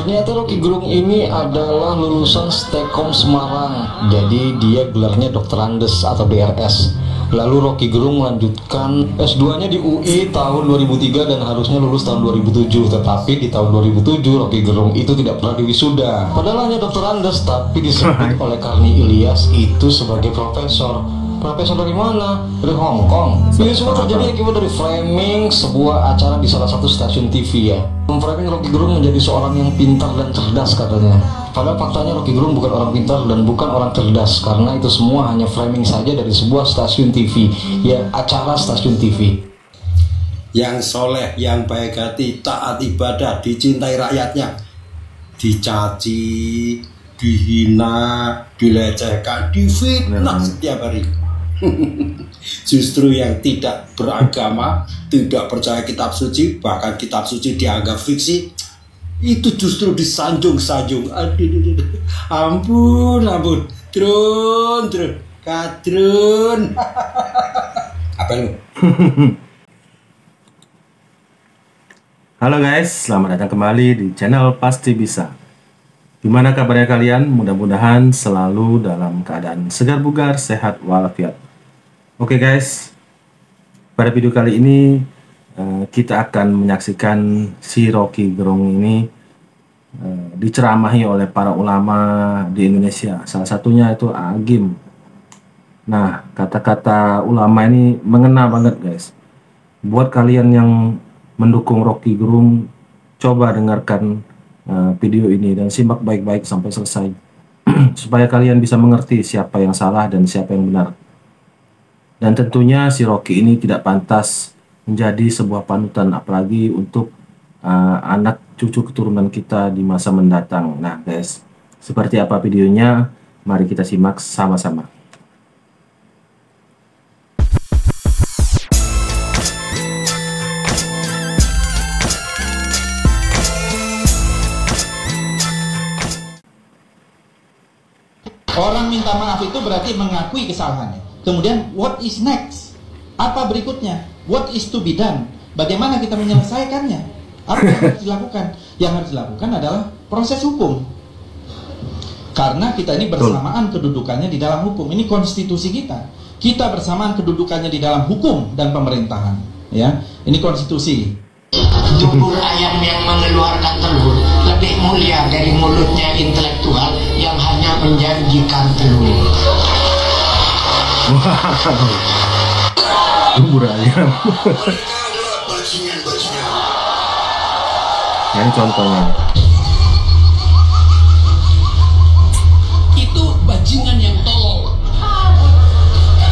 Ternyata Rocky Gerung ini adalah lulusan Stekom Semarang. Jadi dia gelarnya Dr. Andes atau DRS. Lalu Rocky Gerung melanjutkan S2-nya di UI tahun 2003 dan harusnya lulus tahun 2007. Tetapi di tahun 2007 Rocky Gerung itu tidak pernah diwisuda. Padahal hanya Dr. Andes, tapi disebut oleh Karni Ilyas itu sebagai profesor. Profesor dari mana? Dari Hong Kong. Ini semua terjadi akibat dari framing sebuah acara di salah satu stasiun TV ya. Memframing Rocky Gerung menjadi seorang yang pintar dan cerdas katanya. Padahal faktanya Rocky Gerung bukan orang pintar dan bukan orang cerdas, karena itu semua hanya framing saja dari sebuah stasiun TV, ya acara stasiun TV. Yang soleh, yang baik hati, taat ibadah, dicintai rakyatnya, dicaci, dihina, dilecehkan, difitnah setiap hari. Justru yang tidak beragama, tidak percaya kitab suci, bahkan kitab suci dianggap fiksi, itu justru disanjung-sanjung. Aduh, ampun, trun, kadrun. Apa lu? Halo guys, selamat datang kembali di channel Pasti Bisa. Gimana kabarnya kalian? Mudah-mudahan selalu dalam keadaan segar bugar, sehat walafiat. Oke guys, pada video kali ini kita akan menyaksikan si Rocky Gerung ini diceramahi oleh para ulama di Indonesia. Salah satunya itu Agim. Nah, kata-kata ulama ini mengena banget guys. Buat kalian yang mendukung Rocky Gerung, coba dengarkan video ini dan simak baik-baik sampai selesai supaya kalian bisa mengerti siapa yang salah dan siapa yang benar. Dan tentunya si Rocky ini tidak pantas menjadi sebuah panutan, apalagi untuk anak cucu keturunan kita di masa mendatang. Nah guys, seperti apa videonya? Mari kita simak sama-sama. Orang minta maaf itu berarti mengakui kesalahannya. Kemudian what is next? Apa berikutnya? What is to be done? Bagaimana kita menyelesaikannya? Apa yang harus dilakukan? Yang harus dilakukan adalah proses hukum. Karena kita ini bersamaan kedudukannya di dalam hukum. Ini konstitusi kita. Kita bersamaan kedudukannya di dalam hukum dan pemerintahan. Ya, ini konstitusi. Tubuh ayam yang mengeluarkan telur lebih mulia dari mulutnya intelektual yang hanya menjanjikan telur. Bubur ayam. Ini contohnya. Itu bajingan yang tolol.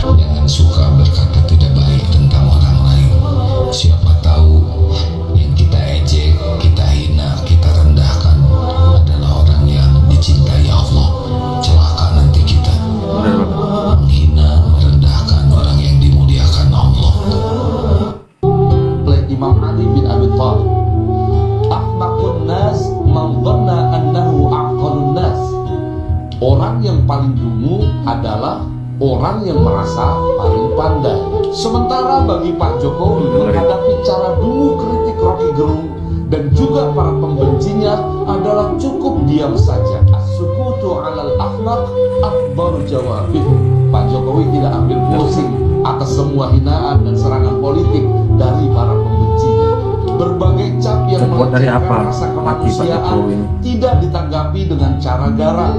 Jangan suka berkata tidak baik tentang orang lain. Siapa tahu yang kita ejek, kita hina, kita rendahkan adalah orang yang dicintai Allah. Celaka nanti kita. Menghina, merendahkan orang yang dimuliakan Allah. Oleh Imam Ali bin Abi Thalib, ahmaqun nas man dhanna annahu aqalun nas. Orang yang paling dungu adalah orang yang merasa paling pandai. Sementara bagi Pak Jokowi menghadapi cara dungu kritik Rocky Gerung dan juga para pembencinya adalah cukup diam saja. As-sukutu 'alal ahmaq akbaru jawabih. Pak Jokowi tidak ambil pusing atas semua hinaan dan serangan politik dari para pembencinya. Berbagai cap yang melecehkan rasa kemanusiaan tidak ditanggapi dengan cara garang.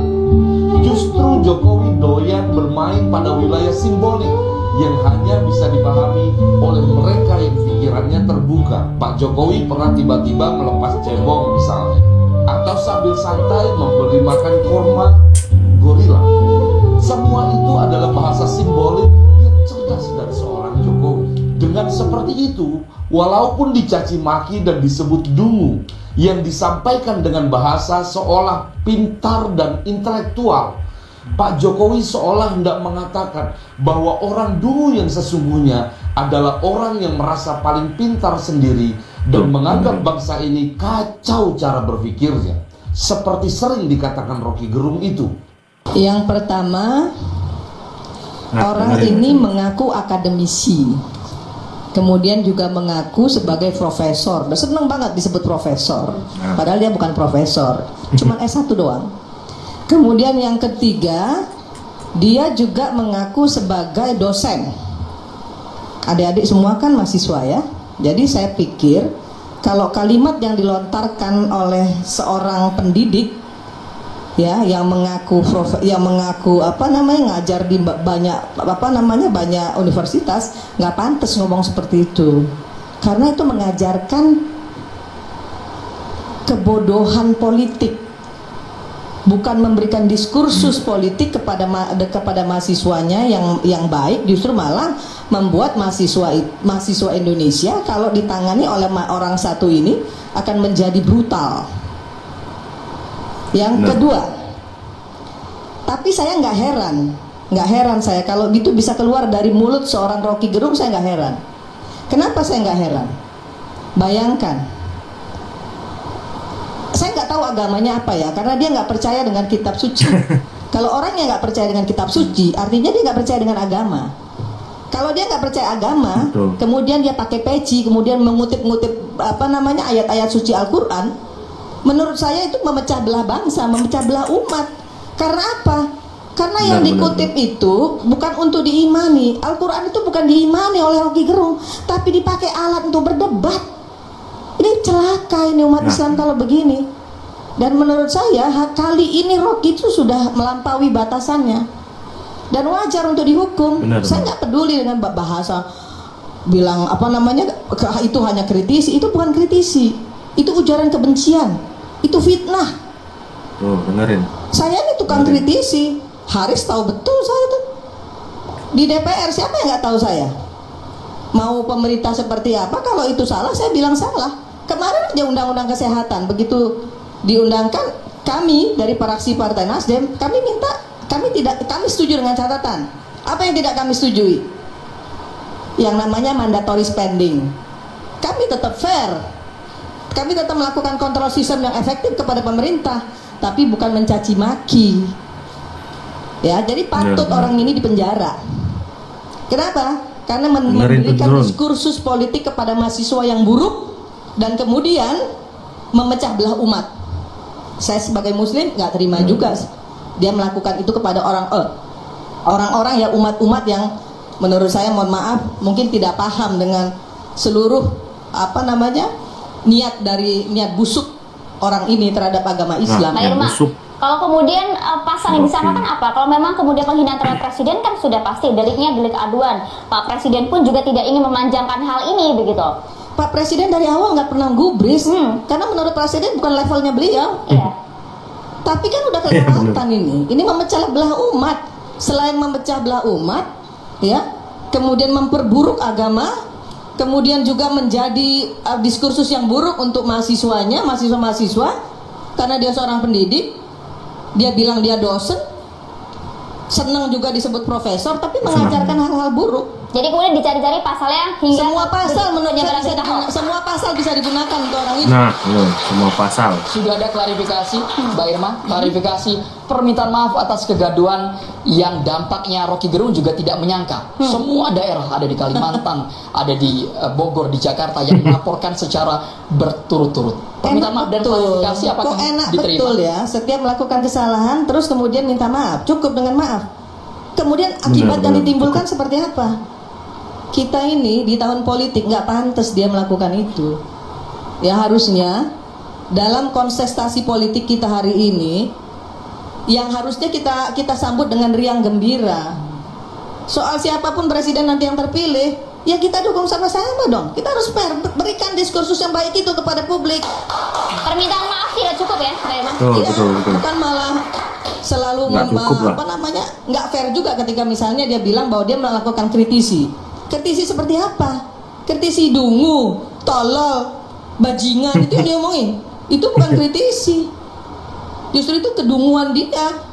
Justru Jokowi doyan bermain pada wilayah simbolik yang hanya bisa dipahami oleh mereka yang pikirannya terbuka. Pak Jokowi pernah tiba-tiba melepas cebong misalnya, atau sambil santai memberi makan korma gorila. Semua itu adalah bahasa simbolik yang cerdas dari seorang Jokowi. Dengan seperti itu, walaupun dicaci maki dan disebut dungu, yang disampaikan dengan bahasa seolah pintar dan intelektual, Pak Jokowi seolah hendak mengatakan bahwa orang dungu yang sesungguhnya adalah orang yang merasa paling pintar sendiri dan menganggap bangsa ini kacau cara berpikirnya, seperti sering dikatakan Rocky Gerung itu. Yang pertama, orang ini mengaku akademisi. Kemudian juga mengaku sebagai profesor. Udah seneng banget disebut profesor. Padahal dia bukan profesor, cuman S1 doang. Kemudian yang ketiga, dia juga mengaku sebagai dosen. Adik-adik semua kan mahasiswa ya. Jadi saya pikir kalau kalimat yang dilontarkan oleh seorang pendidik ya yang mengaku ngajar di banyak banyak universitas, nggak pantas ngomong seperti itu, karena itu mengajarkan kebodohan politik, bukan memberikan diskursus politik kepada mahasiswanya yang baik, justru malah membuat mahasiswa Indonesia kalau ditangani oleh orang satu ini akan menjadi brutal. Yang kedua, tapi saya nggak heran saya kalau gitu bisa keluar dari mulut seorang Rocky Gerung, saya nggak heran. Kenapa saya nggak heran? Bayangkan, saya nggak tahu agamanya apa ya, karena dia nggak percaya dengan kitab suci. Kalau orang yang nggak percaya dengan kitab suci, artinya dia nggak percaya dengan agama. Kalau dia nggak percaya agama, kemudian dia pakai peci, kemudian mengutip-ngutip ayat-ayat suci Al-Quran, menurut saya itu memecah belah bangsa, memecah belah umat. Karena apa? Karena yang dikutip itu bukan untuk diimani. Al-Quran itu bukan diimani oleh Rocky Gerung, tapi dipakai alat untuk berdebat. Ini celaka ini umat Islam kalau begini. Dan menurut saya kali ini Rocky itu sudah melampaui batasannya. Dan wajar untuk dihukum. Saya nggak peduli dengan bahasa bilang itu hanya kritisi. Itu bukan kritisi, itu ujaran kebencian, itu fitnah. Tuh, dengerin. Saya ini tukang kritisi. Haris tahu betul saya tuh. Di DPR siapa yang nggak tahu saya? Mau pemerintah seperti apa? Kalau itu salah, saya bilang salah. Kemarin aja undang-undang kesehatan begitu diundangkan, kami dari fraksi Partai Nasdem, kami setuju dengan catatan. Apa yang tidak kami setujui? Yang namanya mandatory spending. Kami tetap fair. Kami tetap melakukan kontrol sistem yang efektif kepada pemerintah, tapi bukan mencaci maki. Ya, jadi patut orang ini dipenjara. Kenapa? Karena memberikan diskursus politik kepada mahasiswa yang buruk dan kemudian memecah belah umat. Saya sebagai muslim nggak terima juga dia melakukan itu kepada orang-orang ya, umat-umat yang menurut saya, mohon maaf, mungkin tidak paham dengan seluruh niat busuk orang ini terhadap agama Islam. Kalau kemudian pasal yang disamakan apa? Kalau memang kemudian penghinaan terhadap presiden kan sudah pasti deliknya delik aduan. Pak Presiden pun juga tidak ingin memanjangkan hal ini begitu. Pak Presiden dari awal nggak pernah gubris, karena menurut Presiden bukan levelnya beliau. Tapi kan udah kelewatan ini memecah belah umat. Selain memecah belah umat, ya, kemudian memperburuk agama, kemudian juga menjadi diskursus yang buruk untuk mahasiswanya, mahasiswa, karena dia seorang pendidik, dia bilang dia dosen, senang juga disebut profesor, tapi mengajarkan hal-hal buruk. Jadi kemudian dicari-cari pasalnya hingga semua pasal menurut saya semua pasal bisa digunakan untuk orang ini. Nah, semua pasal. Sudah ada klarifikasi, Mbak Irma, klarifikasi permintaan maaf atas kegaduhan yang dampaknya Rocky Gerung juga tidak menyangka. Semua daerah ada di Kalimantan, ada di Bogor, di Jakarta yang melaporkan secara berturut-turut. Permintaan maaf dan klarifikasi apakah diterima? Betul ya, setiap melakukan kesalahan terus kemudian minta maaf, cukup dengan maaf. Kemudian akibat yang ditimbulkan seperti apa? Kita ini di tahun politik nggak pantas dia melakukan itu. Ya harusnya dalam kontestasi politik kita hari ini, yang harusnya kita sambut dengan riang gembira. Soal siapapun presiden nanti yang terpilih, ya kita dukung sama-sama dong. Kita harus fair, berikan diskursus yang baik itu kepada publik. Permintaan maaf tidak cukup ya, betul. Bukan malah selalu nggak fair juga ketika misalnya dia bilang bahwa dia melakukan kritisi. Kritisi seperti apa? Kritisi dungu, tolol, bajingan, itu yang diomongin. Itu bukan kritisi. Justru itu kedunguan dia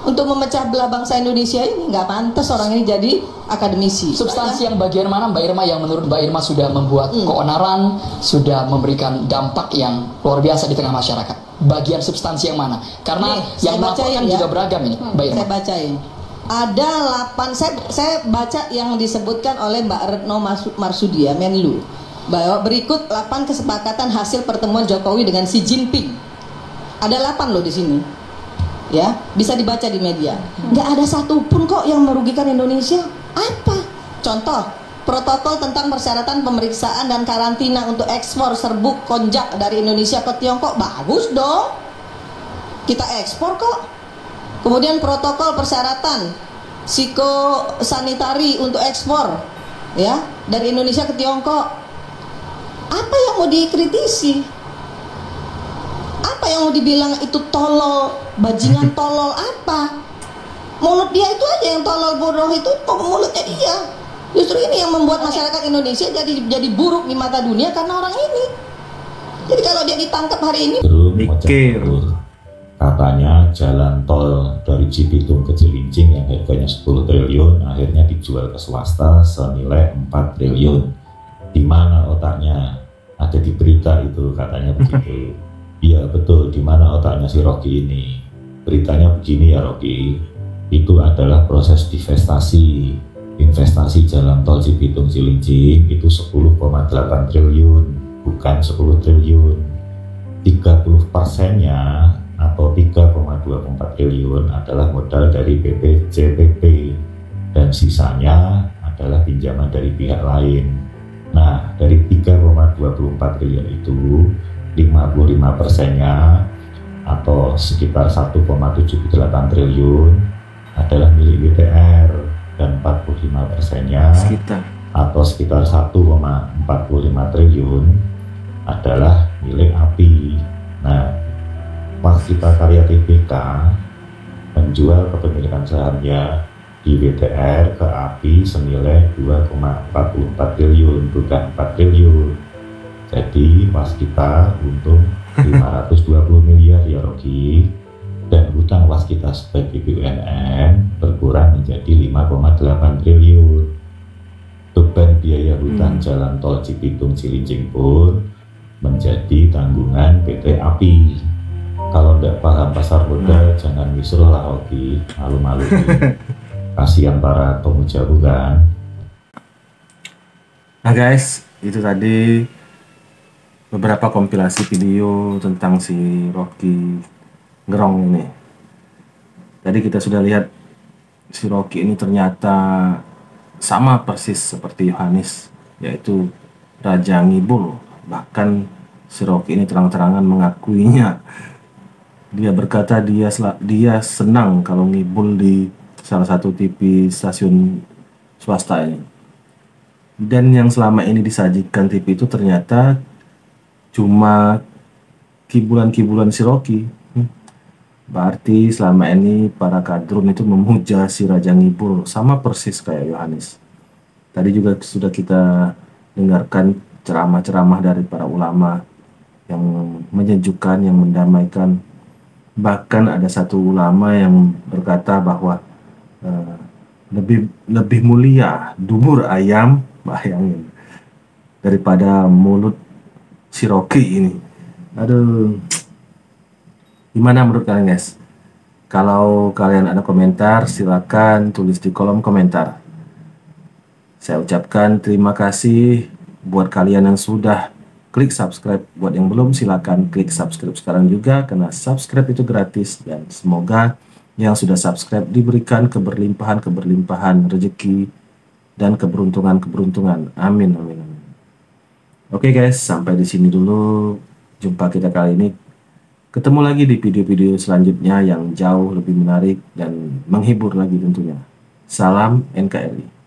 untuk memecah belah bangsa Indonesia ini. Nggak pantas orang ini jadi akademisi. Substansi yang bagian mana Mbak Irma yang menurut Mbak Irma sudah membuat keonaran, sudah memberikan dampak yang luar biasa di tengah masyarakat? Bagian substansi yang mana? Karena yang melaporkan juga beragam ini, Mbak Irma. Saya bacain. ada 8, saya baca yang disebutkan oleh Mbak Retno Marsudi ya, Menlu, bahwa berikut 8 kesepakatan hasil pertemuan Jokowi dengan Xi Jinping. Ada 8 loh di sini, ya, bisa dibaca di media. Nggak ada satupun kok yang merugikan Indonesia. Apa? Contoh, protokol tentang persyaratan pemeriksaan dan karantina untuk ekspor serbuk konjak dari Indonesia ke Tiongkok, bagus dong, kita ekspor kok. Kemudian protokol persyaratan psikosanitari untuk ekspor ya dari Indonesia ke Tiongkok. Apa yang mau dikritisi? Apa yang mau dibilang itu tolol, bajingan tolol apa? Mulut dia itu aja yang tolol, bodoh itu mulutnya dia. Justru ini yang membuat masyarakat Indonesia jadi buruk di mata dunia karena orang ini. Jadi kalau dia ditangkap hari ini, mikir. Katanya jalan tol dari Cibitung ke Cilincing yang harganya 10 triliun akhirnya dijual ke swasta senilai 4 triliun. Di mana otaknya? Ada di berita itu katanya begitu. Iya betul, di mana otaknya si Rocky ini? Beritanya begini ya Rocky, itu adalah proses divestasi. Investasi jalan tol Cibitung Cilincing itu 10,8 triliun, bukan 10 triliun. 30%-nya atau 3,24 triliun adalah modal dari BPJPP dan sisanya adalah pinjaman dari pihak lain. Nah, dari 3,24 triliun itu 55%-nya atau sekitar 1,78 triliun adalah milik BTR dan 45%-nya atau sekitar 1,45 triliun adalah milik API. Nah, Waskita Karya Tbk menjual kepemilikan sahamnya di BTR ke API senilai 2,44 triliun, bukan 4 triliun. Jadi Waskita untung 520 miliar ya Rocky, dan hutang Waskita sebagai BUMN berkurang menjadi 5,8 triliun. Beban biaya hutang jalan tol Cibitung Cilincing pun menjadi tanggungan PT API. Kalau tidak paham pasar modal, jangan misruh lah Rocky, malu-malu. Kasihan para pemuja bukan. Nah guys, itu tadi beberapa kompilasi video tentang si Rocky Gerung ini. Tadi kita sudah lihat si Rocky ini ternyata sama persis seperti Yohanes, yaitu Raja Ngibul. Bahkan si Rocky ini terang-terangan mengakuinya. Dia berkata dia senang kalau ngibul di salah satu TV stasiun swasta ini. Dan yang selama ini disajikan TV itu ternyata cuma kibulan-kibulan si Rocky. Berarti selama ini para kadrun itu memuja si Raja Ngibul sama persis kayak Yohanes. Tadi juga sudah kita dengarkan ceramah-ceramah dari para ulama yang menyejukkan, yang mendamaikan. Bahkan ada satu ulama yang berkata bahwa lebih mulia dubur ayam, bayangin, daripada mulut si Rocky ini. Aduh, gimana menurut kalian guys? Kalau kalian ada komentar, silakan tulis di kolom komentar. Saya ucapkan terima kasih buat kalian yang sudah klik subscribe. Buat yang belum, silakan klik subscribe sekarang juga, karena subscribe itu gratis. Dan semoga yang sudah subscribe diberikan keberlimpahan rezeki dan keberuntungan. Amin, amin, amin. Oke guys, sampai di sini dulu jumpa kita kali ini. Ketemu lagi di video-video selanjutnya yang jauh lebih menarik dan menghibur lagi tentunya. Salam NKRI.